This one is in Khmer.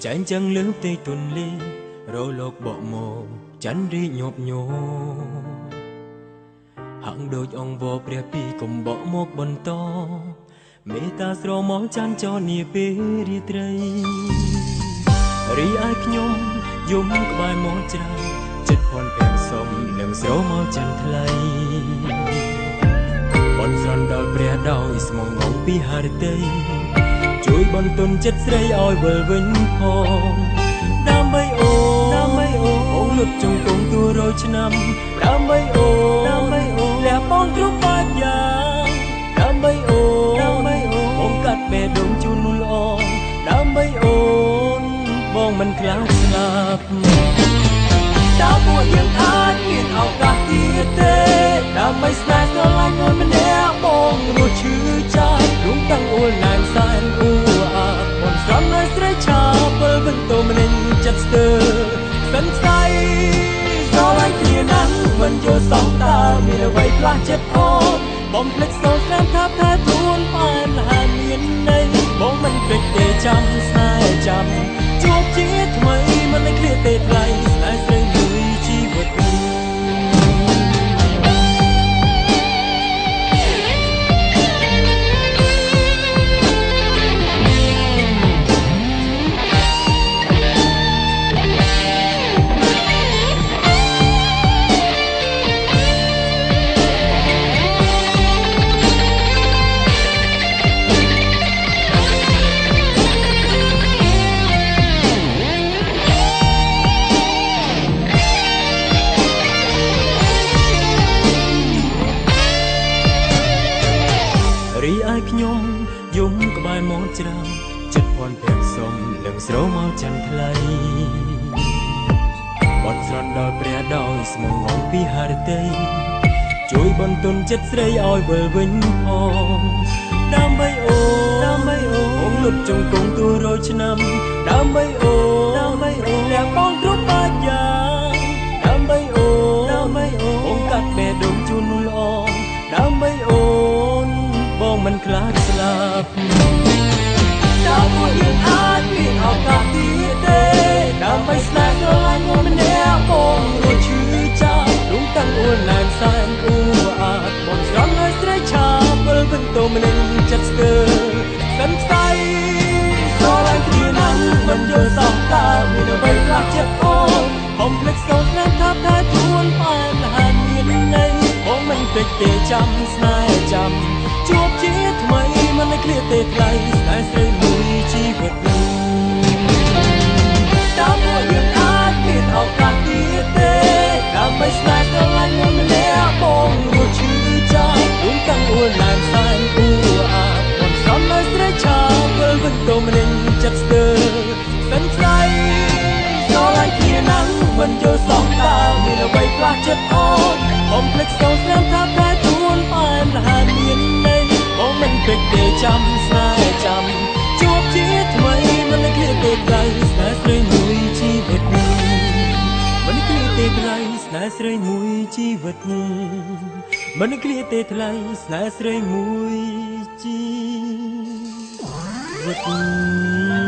Chàng chẳng lớp tây tuần ly rô lộc bỏ mồ chán ri nhộp nhô hạng đôi ông vô bia pi cùng bỏ một bồn to mê ta sro mó chán cho nia bê ri trây ri ai nhôm yếm bài mó trà chất hòn bèn sông lưng sro mó chán thay bồn son đào bia đào is mong ngóng pi hà tây chui bồn tuần chất sấy oi bờ vinh phong đam mây ô ông lụt trong công tua rồi năm đam mây ô lẻ bóng lúc ba giang đam mây ô ông cắt bè đông chun nul on đam mây ô bong mình khlas lap đã buồn những ai nghiền ao cả tia tê đam mây sai sơ lai ngồi mình nè bong rồi chữ trái đúng tăng uốn làn sai còn sớm nói sẽ cha bơ vân tô mình chặt sờ sân say gió lạnh kia nắng mình vô sóng ta miền vây pla chết ôm bom lịch sâu xem tháp thái tuôn phan hàn miền đây bóng mình kịch để chăm sai chăm chuột chết mây mình lấy kia tết lại sai rơi núi chi vượtខ្ញុំយំក្បែរមកច្រាំចិត្តពន់ពេកសុំលឹងស្រោមកចាំថ្លៃបត់ស្រន់ដល់ព្រះដោយស្មងងពីហារតីជួយបន្ទន់ចិត្តស្រីឲ្យវិលវិញផងដើម្បីអូងលុបចង្គង់ទួរយឆ្នាំដើម្បីអូលះបងគ្រប់បាច់យ៉ាងដើម្បីអូងកាត់បេះដូងជូននោះល្អដើម្បីអូនបងមិនខ្លាចស្លាប់ដល់មួយយើងអាចមានឱកាសទៀតទេដើម្បីស្នេហ៍ស្រឡាញ់មួយម្នាក់បងរួចឈឺចាប់រួមទាំងអួនឡានសែនអ៊ូអាតបងស្រន់ឲ្យស្រីឆាពិលវិញទៅមិនចិត្តស្ទើសិនស្អីស្រឡាញ់គ្នាណាស់មិនយល់សោះតើមានអ្វីខ្លះចិត្តអូនបំភ្លេចសោកស្នាមថាតែទួនផែនហានមានន័យបងមិនភ្លេចទេចាំស្នេហ៍ចាំជួបជាថ្មីមិនได้ឃ្លាតទេថ្លៃស្នេហ៍ស្រីមួយជីវិតតាមពួកយើងអាចមានឱកាសទៀតទេដើម្បីស្នេហ៍ស្រឡាញ់មួយម្នាក់បងរួចឈឺចាប់រួមទាំងអួនឡានសែនអ៊ូអាតបងសំឲ្យស្រីឆាវិលវិញទៅមិនចិត្តស្ទើសិនស្អីស្រឡាញ់គ្នាណាស់មិនយល់សោះតើមានអ្វីខ្លះចិត្តអូនបំភ្លេចសោកស្នាមថាតែទួនផែនហានមានន័យបងមិនភ្លេចទេចាំស្នេហ៍ចាំជួបជាថ្មីមិនได้ឃ្លាតទេថ្លៃស្នេហ៍ស្រីមួយជីវិតមិនឃ្លាតទេថ្លៃស្នេហ៍ស្រីមួយជីវិតមិនឃ្លាតទេថ្លៃស្នេហ៍ស្រីមួយជីវិត